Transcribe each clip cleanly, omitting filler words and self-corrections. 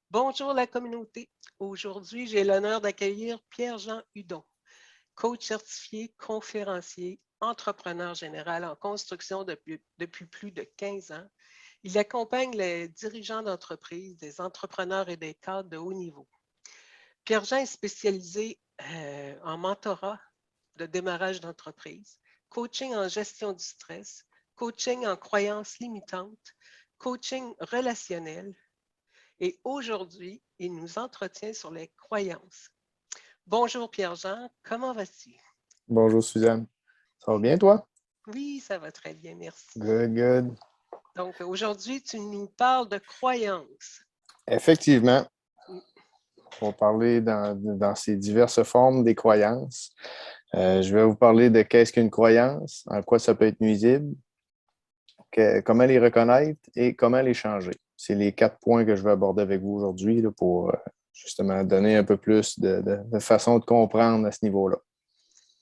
Bonjour la communauté. Aujourd'hui, j'ai l'honneur d'accueillir Pierre-Jean Hudon, coach certifié, conférencier, entrepreneur général en construction depuis plus de 15 ans. Il accompagne les dirigeants d'entreprise, des entrepreneurs et des cadres de haut niveau. Pierre-Jean est spécialisé en mentorat de démarrage d'entreprise, coaching en gestion du stress, coaching en croyances limitantes, coaching relationnel, et aujourd'hui, il nous entretient sur les croyances. Bonjour Pierre-Jean, comment vas-tu? Bonjour Suzanne. Ça va bien toi? Oui, ça va très bien, merci. Good, good. Donc aujourd'hui, tu nous parles de croyances. Effectivement, Mm. on va parler dans ces diverses formes des croyances. Je vais vous parler de qu'est-ce qu'une croyance, en quoi ça peut être nuisible, comment les reconnaître et comment les changer. C'est les 4 points que je vais aborder avec vous aujourd'hui là, pour justement donner un peu plus de façon de comprendre à ce niveau-là.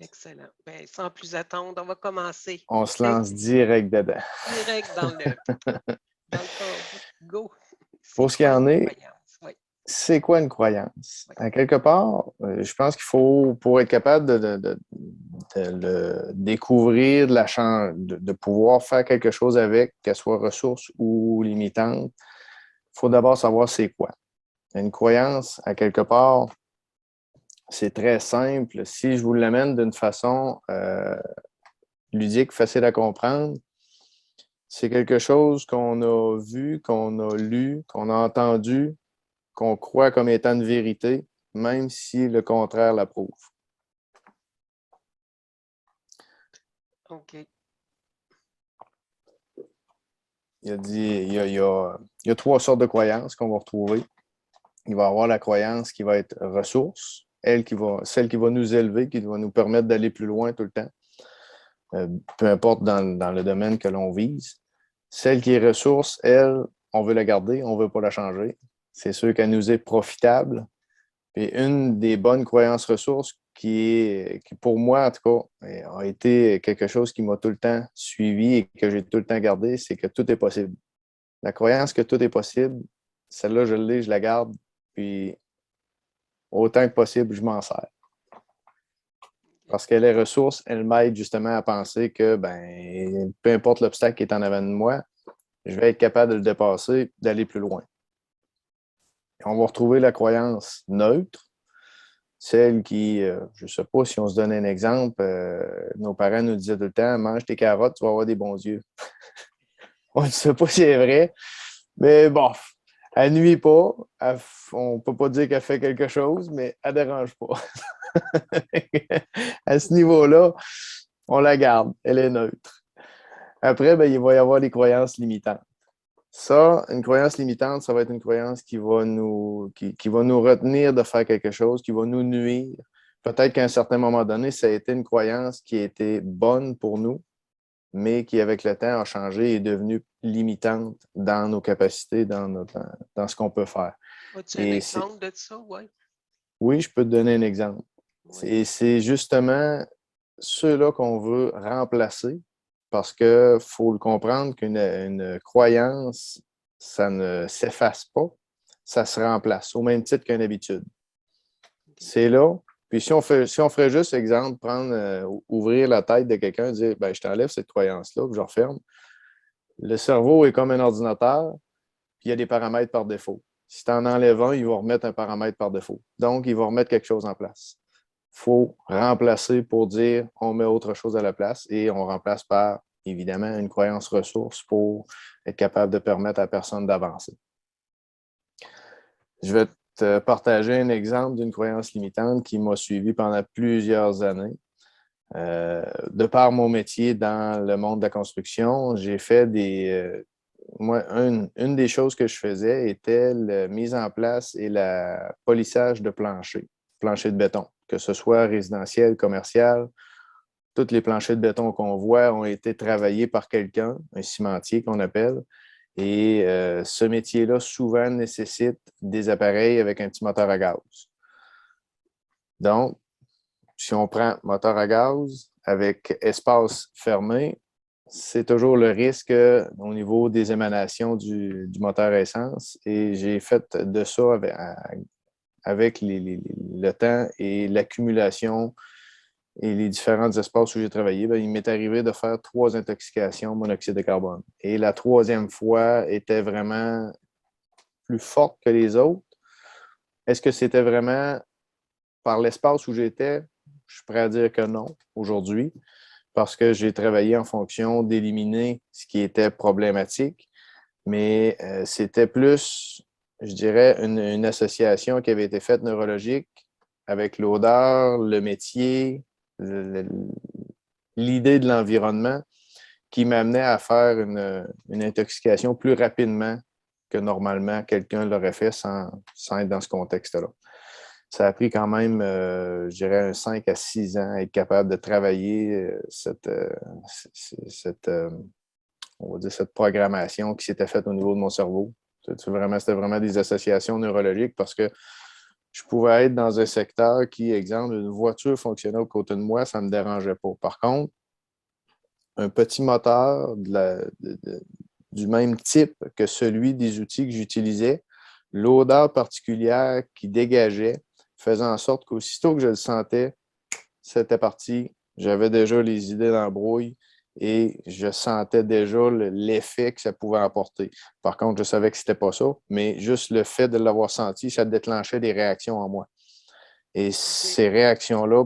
Excellent. Bien, sans plus attendre, on va commencer. On se lance direct dedans. Direct dans le corps. Go! C'est Pour ce qui quoi une en est, croyance? Oui, c'est quoi une croyance? oui. À quelque part, je pense qu'il faut, pour être capable de le découvrir, de pouvoir faire quelque chose avec, qu'elle soit ressource ou limitante, il faut d'abord savoir c'est quoi. Une croyance, à quelque part, c'est très simple. Si je vous l'amène d'une façon ludique, facile à comprendre, c'est quelque chose qu'on a vu, qu'on a lu, qu'on a entendu, qu'on croit comme étant une vérité, même si le contraire l'approuve. OK. Il y a 3 sortes de croyances qu'on va retrouver. Il va y avoir la croyance qui va être ressource, celle qui va nous élever, qui va nous permettre d'aller plus loin tout le temps, peu importe dans le domaine que l'on vise. Celle qui est ressource, elle, on veut la garder, on ne veut pas la changer. C'est sûr qu'elle nous est profitable. Et une des bonnes croyances ressources qui, pour moi, en tout cas, a été quelque chose qui m'a tout le temps suivi et que j'ai tout le temps gardé, c'est que tout est possible. La croyance que tout est possible, celle-là, je l'ai, je la garde, puis autant que possible, je m'en sers. Parce qu'elle est ressource, elle m'aide justement à penser que peu importe l'obstacle qui est en avant de moi, je vais être capable de le dépasser, d'aller plus loin. On va retrouver la croyance neutre, celle qui, je ne sais pas si on se donne un exemple, nos parents nous disaient tout le temps, mange tes carottes, tu vas avoir des bons yeux. On ne sait pas si c'est vrai, mais bon, elle ne nuit pas. On ne peut pas dire qu'elle fait quelque chose, mais elle ne dérange pas. À ce niveau-là, on la garde. Elle est neutre. Après, il va y avoir les croyances limitantes. Ça, une croyance limitante, ça va être une croyance qui va nous retenir de faire quelque chose, qui va nous nuire. Peut-être qu'à un certain moment donné, ça a été une croyance qui était bonne pour nous, mais qui, avec le temps, a changé et est devenue limitante dans nos capacités, dans ce qu'on peut faire. As-tu un Et exemple de ça? Oui. oui, je peux te donner un exemple. Oui. Et c'est justement ceux-là qu'on veut remplacer parce qu'il faut le comprendre qu'une croyance, ça ne s'efface pas, ça se remplace au même titre qu'une habitude. OK. C'est là. Puis si on ferait juste, exemple, ouvrir la tête de quelqu'un et dire je t'enlève cette croyance-là, puis je referme. Le cerveau est comme un ordinateur, puis il y a des paramètres par défaut. Si tu en enlèves un, il va remettre un paramètre par défaut. Donc, il va remettre quelque chose en place. Il faut remplacer pour dire on met autre chose à la place et on remplace par, évidemment, une croyance ressource pour être capable de permettre à la personne d'avancer. Je vais te partager un exemple d'une croyance limitante qui m'a suivi pendant plusieurs années. De par mon métier dans le monde de la construction, j'ai fait moi, une des choses que je faisais était la mise en place et le polissage de plancher de béton, que ce soit résidentiel, commercial. Tous les planchers de béton qu'on voit ont été travaillés par quelqu'un, un cimentier qu'on appelle. Et ce métier-là, souvent, nécessite des appareils avec un petit moteur à gaz. Donc, si on prend moteur à gaz avec espace fermé, c'est toujours le risque au niveau des émanations du moteur à essence. Et j'ai fait de ça avec le temps et l'accumulation et les différents espaces où j'ai travaillé. Bien, il m'est arrivé de faire 3 intoxications au monoxyde de carbone. Et la 3e fois était vraiment plus forte que les autres. Est-ce que c'était vraiment par l'espace où j'étais? Je suis prêt à dire que non aujourd'hui, parce que j'ai travaillé en fonction d'éliminer ce qui était problématique, mais c'était plus, je dirais, une association qui avait été faite neurologique avec l'odeur, le métier, l'idée de l'environnement qui m'amenait à faire une intoxication plus rapidement que normalement quelqu'un l'aurait fait sans être dans ce contexte-là. Ça a pris quand même, je dirais, 5 à 6 ans à être capable de travailler on va dire, cette programmation qui s'était faite au niveau de mon cerveau. C'était vraiment des associations neurologiques parce que je pouvais être dans un secteur qui, exemple, une voiture fonctionnait au côté de moi, ça ne me dérangeait pas. Par contre, un petit moteur du même type que celui des outils que j'utilisais, l'odeur particulière qui dégageait faisait en sorte qu'aussitôt que je le sentais, c'était parti. J'avais déjà les idées d'embrouille et je sentais déjà l'effet que ça pouvait apporter. Par contre, je savais que ce n'était pas ça, mais juste le fait de l'avoir senti, ça déclenchait des réactions en moi. Et ces réactions-là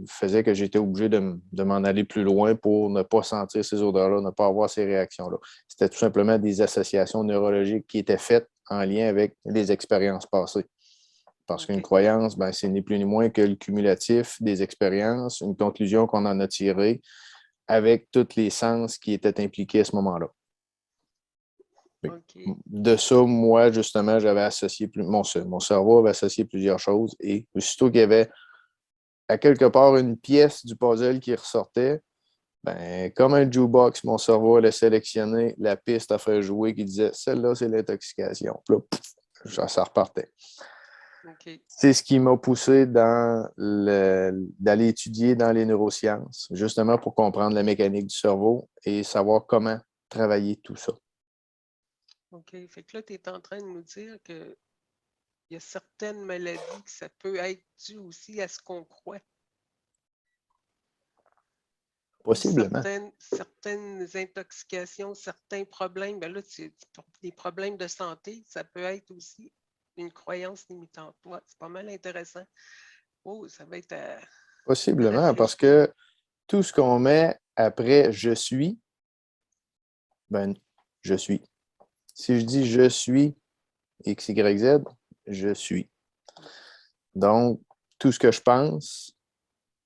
faisaient que j'étais obligé de m'en aller plus loin pour ne pas sentir ces odeurs-là, ne pas avoir ces réactions-là. C'était tout simplement des associations neurologiques qui étaient faites en lien avec les expériences passées. Parce qu'une croyance, c'est ni plus ni moins que le cumulatif des expériences, une conclusion qu'on en a tirée avec tous les sens qui étaient impliqués à ce moment-là. Okay. De ça, moi, justement, j'avais associé mon cerveau avait associé plusieurs choses et aussitôt qu'il y avait à quelque part une pièce du puzzle qui ressortait, comme un jukebox, mon cerveau allait sélectionner la piste à faire jouer qui disait celle-là, c'est l'intoxication. Puis là, ça repartait. Okay. C'est ce qui m'a poussé d'aller étudier dans les neurosciences, justement pour comprendre la mécanique du cerveau et savoir comment travailler tout ça. OK. Fait que là, tu es en train de nous dire qu'il y a certaines maladies que ça peut être dû aussi à ce qu'on croit. Possiblement. Certaines intoxications, certains problèmes. Là, des problèmes de santé, ça peut être aussi une croyance limitante. Ouais, c'est pas mal intéressant. Oh, ça va être à Possiblement, parce réfléchir. que tout ce qu'on met après je suis, je suis. Si je dis je suis X, Y, Z, je suis. Donc, tout ce que je pense,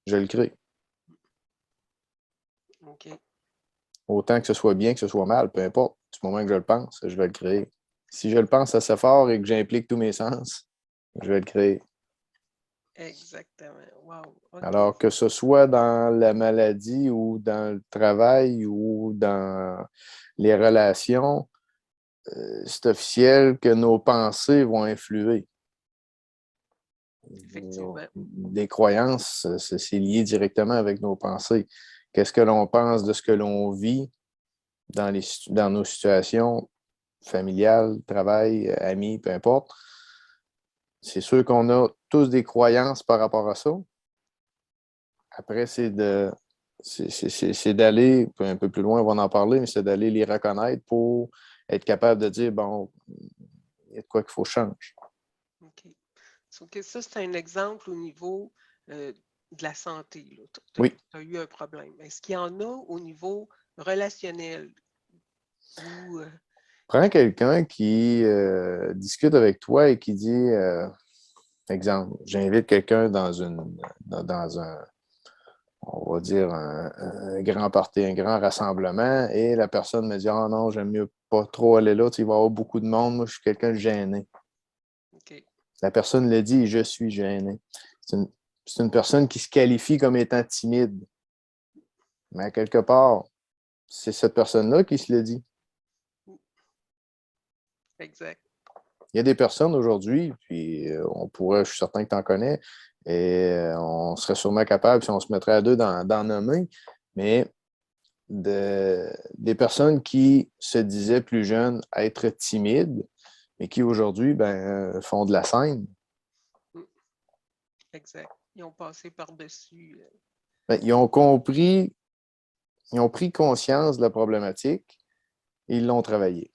je le crée. OK. Autant que ce soit bien, que ce soit mal, peu importe. Du moment que je le pense, je vais le créer. Si je le pense assez fort et que j'implique tous mes sens, je vais le créer. Exactement. Wow. OK. Alors que ce soit dans la maladie ou dans le travail ou dans les relations, c'est officiel que nos pensées vont influer. Effectivement. Des croyances, c'est lié directement avec nos pensées. Qu'est-ce que l'on pense de ce que l'on vit dans nos situations familiales, travail, amis, peu importe. C'est sûr qu'on a tous des croyances par rapport à ça. Après, c'est d'aller un peu plus loin, on va en parler, mais c'est d'aller les reconnaître pour être capable de dire, bon, il y a de quoi qu'il faut changer. OK. Donc, ça, c'est un exemple au niveau de la santé. Oui. Tu as eu un problème. Est-ce qu'il y en a au niveau relationnel? Ou, Prends quelqu'un qui discute avec toi et qui dit, exemple, j'invite quelqu'un dans un, on va dire, un grand party, un grand rassemblement, et la personne me dit, oh non, j'aime mieux pas trop aller là, il va y avoir beaucoup de monde, moi, je suis quelqu'un de gêné. OK. La personne le dit, je suis gêné. C'est une personne qui se qualifie comme étant timide. Mais à quelque part, c'est cette personne-là qui se le dit. Exact. Il y a des personnes aujourd'hui, puis je suis certain que tu en connais, et on serait sûrement capable, si on se mettrait à deux, d'en nommer, mais des personnes qui se disaient plus jeunes être timides, mais qui aujourd'hui font de la scène. Exact. Ils ont passé par-dessus. Ils ont compris, ils ont pris conscience de la problématique et ils l'ont travaillé.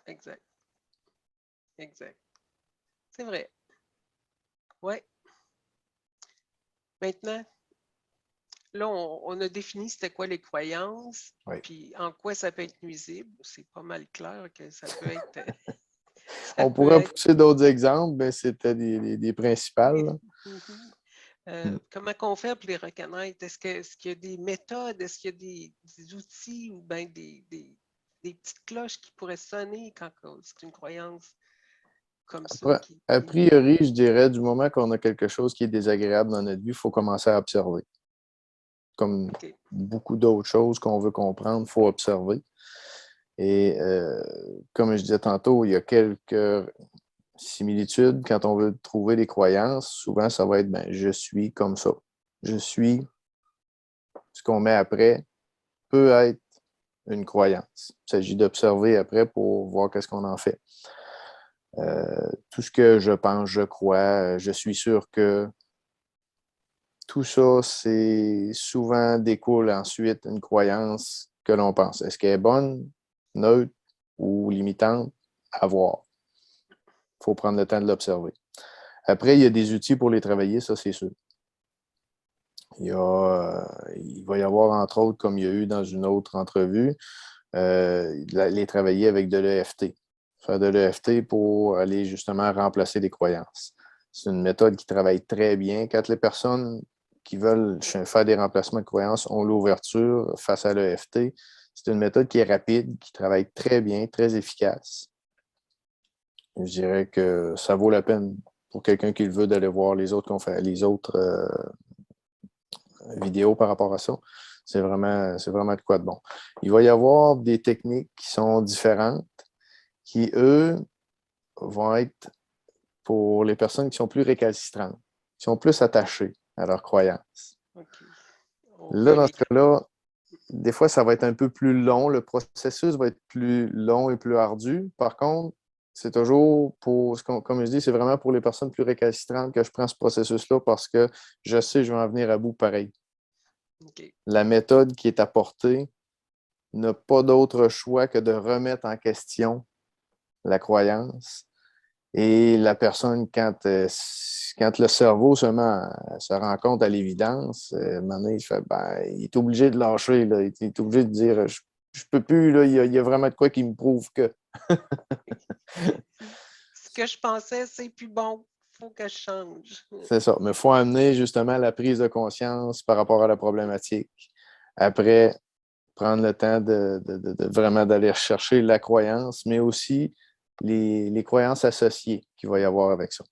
Exact. Exact. C'est vrai. Oui. Maintenant, là, on a défini c'était quoi les croyances, Oui. puis en quoi ça peut être nuisible. C'est pas mal clair que ça peut être. On pourrait pousser d'autres exemples, mais c'était des principales. Comment qu'on fait pour les reconnaître? Est-ce qu'il y a des méthodes? Est-ce qu'il y a des outils ou bien des petites cloches qui pourraient sonner quand c'est une croyance comme ça? A priori, je dirais, du moment qu'on a quelque chose qui est désagréable dans notre vie, il faut commencer à observer. Comme beaucoup d'autres choses qu'on veut comprendre, il faut observer. Et comme je disais tantôt, il y a quelques similitudes quand on veut trouver des croyances. Souvent, ça va être je suis comme ça. Je suis. Ce qu'on met après peut être une croyance. Il s'agit d'observer après pour voir qu'est-ce qu'on en fait. Tout ce que je pense, je crois, je suis sûr que tout ça, c'est souvent découle ensuite une croyance que l'on pense. Est-ce qu'elle est bonne, neutre ou limitante? À voir. Il faut prendre le temps de l'observer. Après, il y a des outils pour les travailler, ça, c'est sûr. Il va y avoir, entre autres, comme il y a eu dans une autre entrevue, les travailler avec de l'EFT. Faire de l'EFT pour aller justement remplacer des croyances. C'est une méthode qui travaille très bien. Quand les personnes qui veulent faire des remplacements de croyances ont l'ouverture face à l'EFT, c'est une méthode qui est rapide, qui travaille très bien, très efficace. Je dirais que ça vaut la peine pour quelqu'un qui le veut d'aller voir les autres vidéos par rapport à ça. C'est vraiment de quoi de bon. Il va y avoir des techniques qui sont différentes, qui, eux, vont être pour les personnes qui sont plus récalcitrantes, qui sont plus attachées à leurs croyances. Okay. Là, dans ce cas-là, des fois, ça va être un peu plus long. Le processus va être plus long et plus ardu. Par contre, c'est toujours comme je dis, c'est vraiment pour les personnes plus récalcitrantes que je prends ce processus-là parce que je sais que je vais en venir à bout pareil. Okay. La méthode qui est apportée n'a pas d'autre choix que de remettre en question la croyance. Et la personne, quand le cerveau se rend compte à l'évidence, maintenant, il est obligé de lâcher. Là. Il est obligé de dire je peux plus, là, il y a vraiment de quoi qui me prouve que. Ce que je pensais, c'est plus bon. Il faut que je change. C'est ça. Mais il faut amener justement la prise de conscience par rapport à la problématique. Après, prendre le temps de vraiment d'aller chercher la croyance, mais aussi les croyances associées qu'il va y avoir avec ça.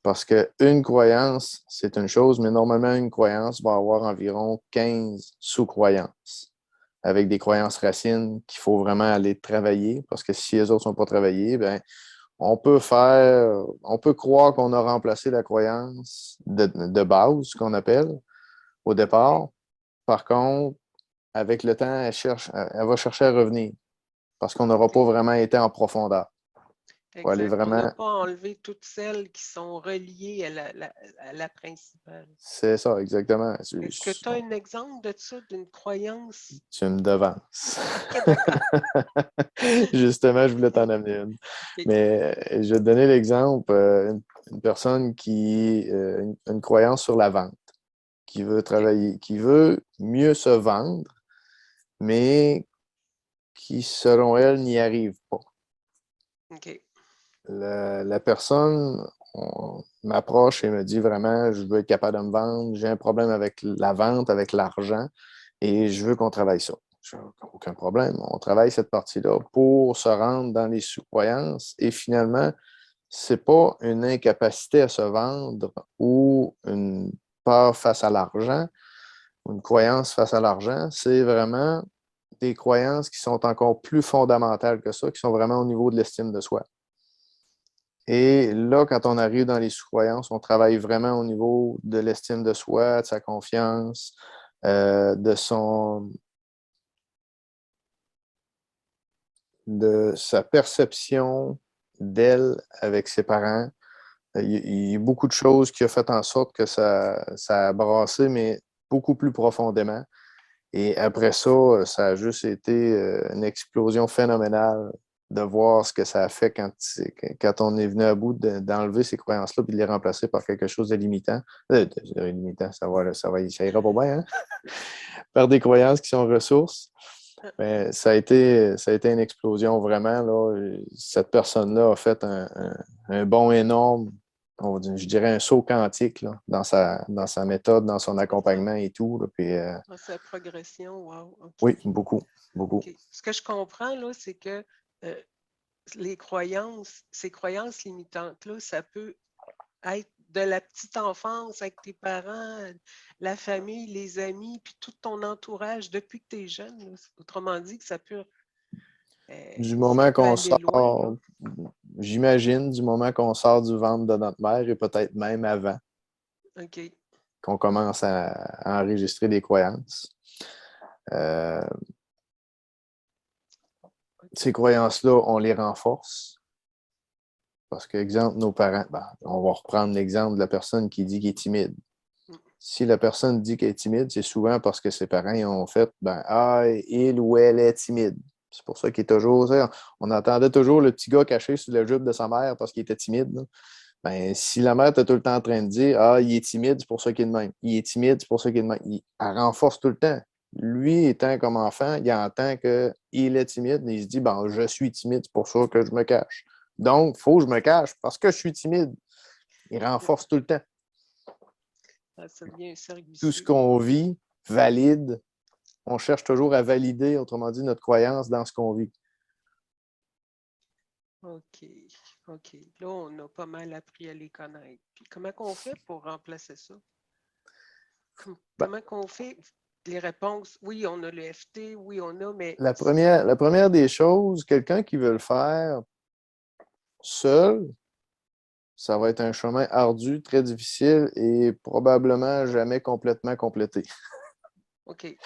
Parce qu'une croyance, c'est une chose, mais normalement, une croyance va avoir environ 15 sous-croyances, avec des croyances racines qu'il faut vraiment aller travailler, parce que si les autres ne sont pas travaillées, on peut croire qu'on a remplacé la croyance de base, qu'on appelle, au départ. Par contre, avec le temps, elle va chercher à revenir, parce qu'on n'aura pas vraiment été en profondeur. Exact. On n'a pas enlevé toutes celles qui sont reliées à la principale. C'est ça, exactement. Est-ce que tu as un exemple de ça, d'une croyance? Tu me devances. OK, d'accord. Justement, je voulais t'en amener une. Okay. Mais je vais te donner l'exemple, une personne qui a une croyance sur la vente, qui veut travailler, qui veut mieux se vendre, mais qui, selon elle, n'y arrive pas. OK. La personne m'approche et me dit vraiment, je veux être capable de me vendre, j'ai un problème avec la vente, avec l'argent, et je veux qu'on travaille ça. Aucun problème, on travaille cette partie-là pour se rendre dans les sous-croyances et finalement, ce n'est pas une incapacité à se vendre ou une peur face à l'argent, ou une croyance face à l'argent, c'est vraiment des croyances qui sont encore plus fondamentales que ça, qui sont vraiment au niveau de l'estime de soi. Et là, quand on arrive dans les sous-croyances, on travaille vraiment au niveau de l'estime de soi, de sa confiance, de son de sa perception d'elle avec ses parents. Il y a beaucoup de choses qui ont fait en sorte que ça a brassé, mais beaucoup plus profondément. Et après ça, ça a juste été une explosion phénoménale de voir ce que ça a fait quand on est venu à bout d'enlever ces croyances-là et de les remplacer par quelque chose de limitant. Limitant, ça ira pas bien, hein? Par des croyances qui sont ressources. Mais ça a été une explosion vraiment. Là. Cette personne-là a fait un bond énorme, je dirais un saut quantique là, dans sa méthode, dans son accompagnement et tout. Là, puis, Dans sa progression, wow, OK. oui, beaucoup, beaucoup. Okay. Ce que je comprends, là, c'est que les croyances, ces croyances limitantes-là, ça peut être de la petite enfance avec tes parents, la famille, les amis, puis tout ton entourage depuis que tu es jeune. Là. Autrement dit, que ça peut, Du ça moment peut qu'on aller loin. Là. sort, j'imagine, du moment qu'on sort du ventre de notre mère et peut-être même avant OK. qu'on commence à enregistrer des croyances. Ces croyances-là, on les renforce. Parce que, exemple, nos parents, on va reprendre l'exemple de la personne qui dit qu'elle est timide. Si la personne dit qu'elle est timide, c'est souvent parce que ses parents ont fait il ou elle est timide. C'est pour ça qu'il est toujours. On entendait toujours le petit gars caché sous la jupe de sa mère parce qu'il était timide. Là. Ben, si la mère était tout le temps en train de dire il est timide, c'est pour ça qu'il est de même. Il est timide, c'est pour ça qu'il est de même. Elle renforce tout le temps. Lui, étant comme enfant, il entend qu'il est timide et il se dit je suis timide, c'est pour ça que je me cache. Donc, il faut que je me cache parce que je suis timide. Il renforce tout le temps. Ça devient un cercle Tout ce vicieux. qu'on vit valide. On cherche toujours à valider, autrement dit, notre croyance dans ce qu'on vit. OK. OK. Là, on a pas mal appris à les connaître. Puis comment on fait pour remplacer ça? Comment qu'on fait? Les réponses, oui, on a le FT, oui, on a, mais... La première des choses, quelqu'un qui veut le faire seul, ça va être un chemin ardu, très difficile et probablement jamais complètement complété. OK.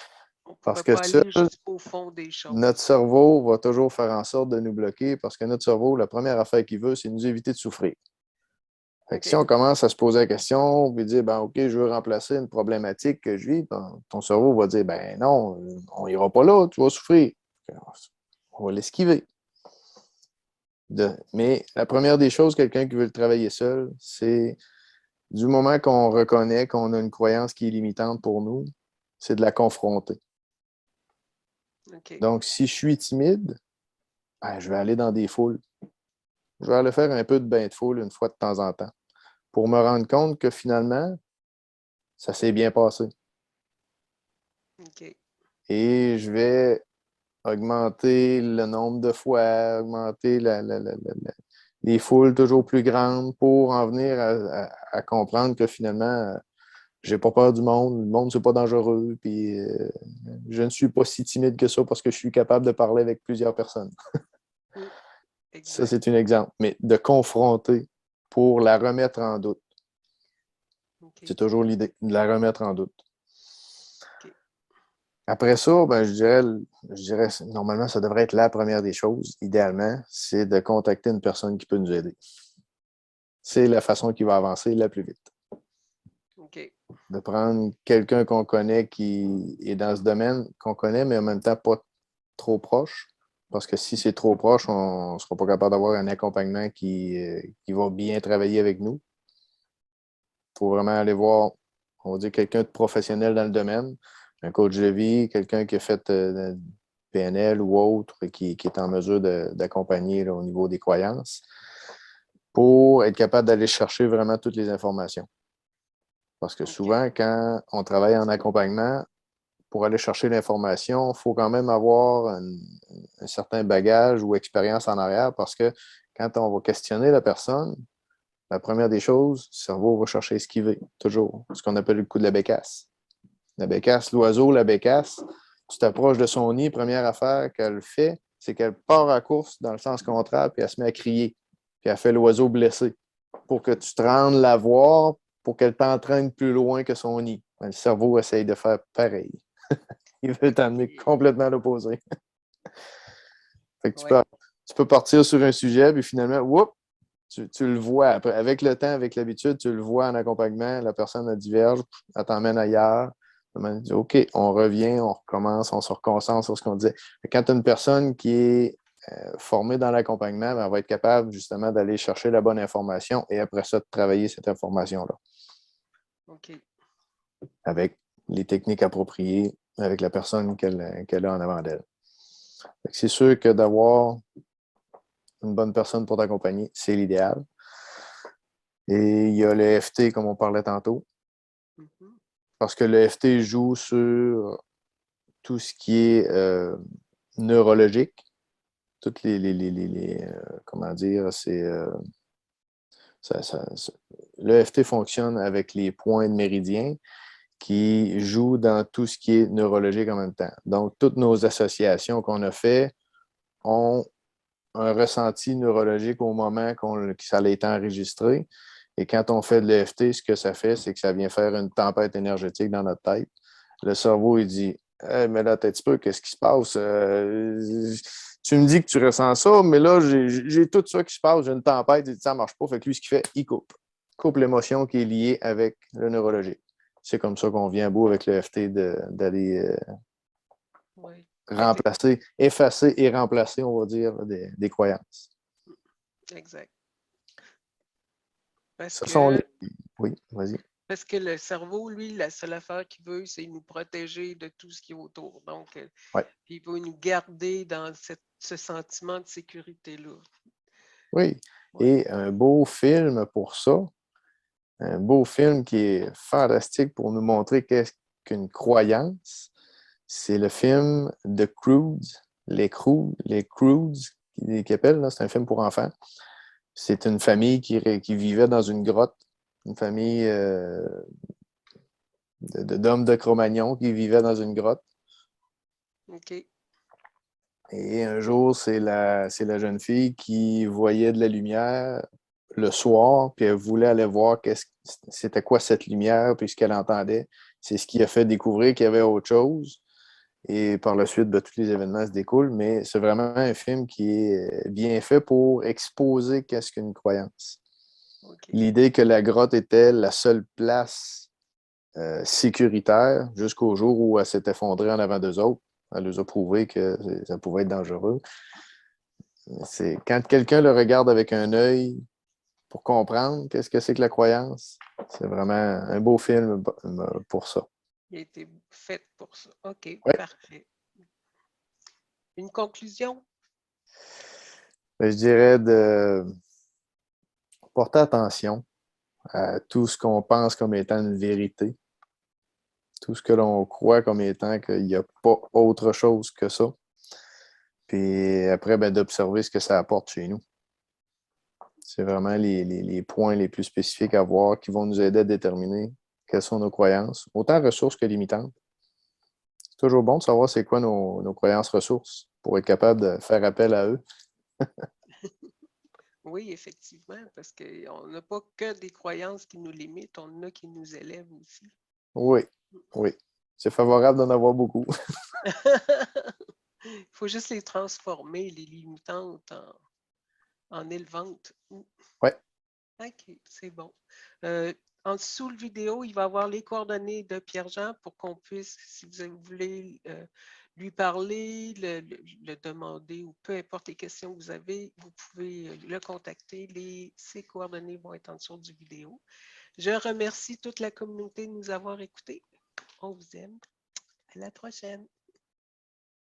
On ne Parce pourrait que pas seul, aller jusqu'au fond des notre choses. cerveau va toujours faire en sorte de nous bloquer parce que notre cerveau, la première affaire qu'il veut, c'est nous éviter de souffrir. Fait que si OK. on commence à se poser la question et dire OK, je veux remplacer une problématique que je vis, ton cerveau va dire non, on n'ira pas là, tu vas souffrir. On va l'esquiver. Mais la première des choses, quelqu'un qui veut le travailler seul, c'est du moment qu'on reconnaît qu'on a une croyance qui est limitante pour nous, c'est de la confronter. OK. Donc, si je suis timide, je vais aller dans des foules. Je vais aller faire un peu de bain de foule une fois de temps en temps pour me rendre compte que finalement, ça s'est bien passé. OK. Et je vais augmenter le nombre de fois, augmenter les foules toujours plus grandes pour en venir à comprendre que finalement, j'ai pas peur du monde, le monde, c'est pas dangereux, puis je ne suis pas si timide que ça parce que je suis capable de parler avec plusieurs personnes. Ça, Exact. c'est un exemple. Mais de confronter pour la remettre en doute. OK. C'est toujours l'idée, de la remettre en doute. OK. Après ça, je dirais, normalement, ça devrait être la première des choses, idéalement, c'est de contacter une personne qui peut nous aider. C'est la façon qui va avancer la plus vite. OK. De prendre quelqu'un qu'on connaît qui est dans ce domaine, qu'on connaît, mais en même temps pas trop proche. Parce que si c'est trop proche, on ne sera pas capable d'avoir un accompagnement qui va bien travailler avec nous. Il faut vraiment aller voir, on va dire, quelqu'un de professionnel dans le domaine, un coach de vie, quelqu'un qui a fait PNL ou autre, qui est en mesure d'accompagner au niveau des croyances, pour être capable d'aller chercher vraiment toutes les informations. Parce que OK. souvent, quand on travaille en accompagnement, pour aller chercher l'information, il faut quand même avoir un certain bagage ou expérience en arrière parce que quand on va questionner la personne, la première des choses, le cerveau va chercher à esquiver, toujours. Ce qu'on appelle le coup de la bécasse. La bécasse, l'oiseau, la bécasse, tu t'approches de son nid, première affaire qu'elle fait, c'est qu'elle part à course dans le sens contraire, puis elle se met à crier. Puis elle fait l'oiseau blessé pour que tu te rendes la voir, pour qu'elle t'entraîne plus loin que son nid. Le cerveau essaye de faire pareil. Il veut t'amener OK. complètement à l'opposé. Fait que Ouais. tu peux partir sur un sujet, puis finalement, whoop, tu le vois. Après, avec le temps, avec l'habitude, tu le vois en accompagnement, la personne elle diverge, elle t'emmène ailleurs. Elle dit, OK, on revient, on recommence, on se reconcentre sur ce qu'on disait. Quand tu as une personne qui est formée dans l'accompagnement, ben, elle va être capable justement d'aller chercher la bonne information et après ça, de travailler cette information-là. OK. Avec les techniques appropriées, avec la personne qu'elle a en avant d'elle. C'est sûr que d'avoir une bonne personne pour t'accompagner, c'est l'idéal. Et il y a le FT, comme on parlait tantôt, Mhm. parce que le FT joue sur tout ce qui est neurologique. Toutes comment dire, c'est le FT fonctionne avec les points de méridien qui jouent dans tout ce qui est neurologique en même temps. Donc, toutes nos associations qu'on a fait ont un ressenti neurologique au moment que ça a été enregistré. Et quand on fait de l'EFT, ce que ça fait, c'est que ça vient faire une tempête énergétique dans notre tête. Le cerveau, il dit hey, mais là, t'as un petit peu, qu'est-ce qui se passe? Tu me dis que tu ressens ça, mais là, j'ai tout ça qui se passe, j'ai une tempête, il dit ça ne marche pas. Fait que lui, ce qu'il fait, il coupe. Il coupe l'émotion qui est liée avec le neurologique. C'est comme ça qu'on vient à bout avec l'EFT d'aller Ouais. remplacer, effacer et remplacer, on va dire, des croyances. Exact. Parce Ce sont les. que, Oui, vas-y. parce que le cerveau, lui, la seule affaire qu'il veut, c'est nous protéger de tout ce qui est autour. Donc, Ouais. il veut nous garder dans ce sentiment de sécurité-là. Oui. Ouais. Et un beau film pour ça, un beau film qui est fantastique pour nous montrer qu'est-ce qu'une croyance, c'est le film The Croods, les Croods qui appellent, c'est un film pour enfants. C'est une famille qui vivait dans une grotte, une famille d'hommes de Cro-Magnon qui vivait dans une grotte. OK. Et un jour, c'est la jeune fille qui voyait de la lumière le soir, puis elle voulait aller voir c'était quoi cette lumière, puis ce qu'elle entendait. C'est ce qui a fait découvrir qu'il y avait autre chose. Et par la suite, ben, tous les événements se découlent, mais c'est vraiment un film qui est bien fait pour exposer qu'est-ce qu'une croyance. OK. L'idée que la grotte était la seule place sécuritaire jusqu'au jour où elle s'est effondrée en avant d'eux autres. Elle nous a prouvé que ça pouvait être dangereux. C'est quand quelqu'un le regarde avec un œil pour comprendre qu'est-ce que c'est que la croyance, c'est vraiment un beau film pour ça. Il a été fait pour ça. OK, Ouais. parfait. Une conclusion? Je dirais de porter attention à tout ce qu'on pense comme étant une vérité, tout ce que l'on croit comme étant qu'il n'y a pas autre chose que ça. Puis après, ben, d'observer ce que ça apporte chez nous. C'est vraiment les points les plus spécifiques à voir qui vont nous aider à déterminer quelles sont nos croyances, autant ressources que limitantes. C'est toujours bon de savoir c'est quoi nos croyances ressources pour être capable de faire appel à eux. Oui, effectivement, parce qu'on n'a pas que des croyances qui nous limitent, on en a qui nous élèvent aussi. Oui, oui. C'est favorable d'en avoir beaucoup. Il faut juste les transformer, les limitantes, en élevantes. Oui, OK, c'est bon. En dessous de la vidéo, il va y avoir les coordonnées de Pierre-Jean pour qu'on puisse, si vous voulez lui parler, le demander ou peu importe les questions que vous avez, vous pouvez le contacter. Ses coordonnées vont être en dessous du vidéo. Je remercie toute la communauté de nous avoir écoutés. On vous aime. À la prochaine.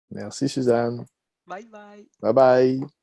merci Suzanne. Bye bye. Bye bye.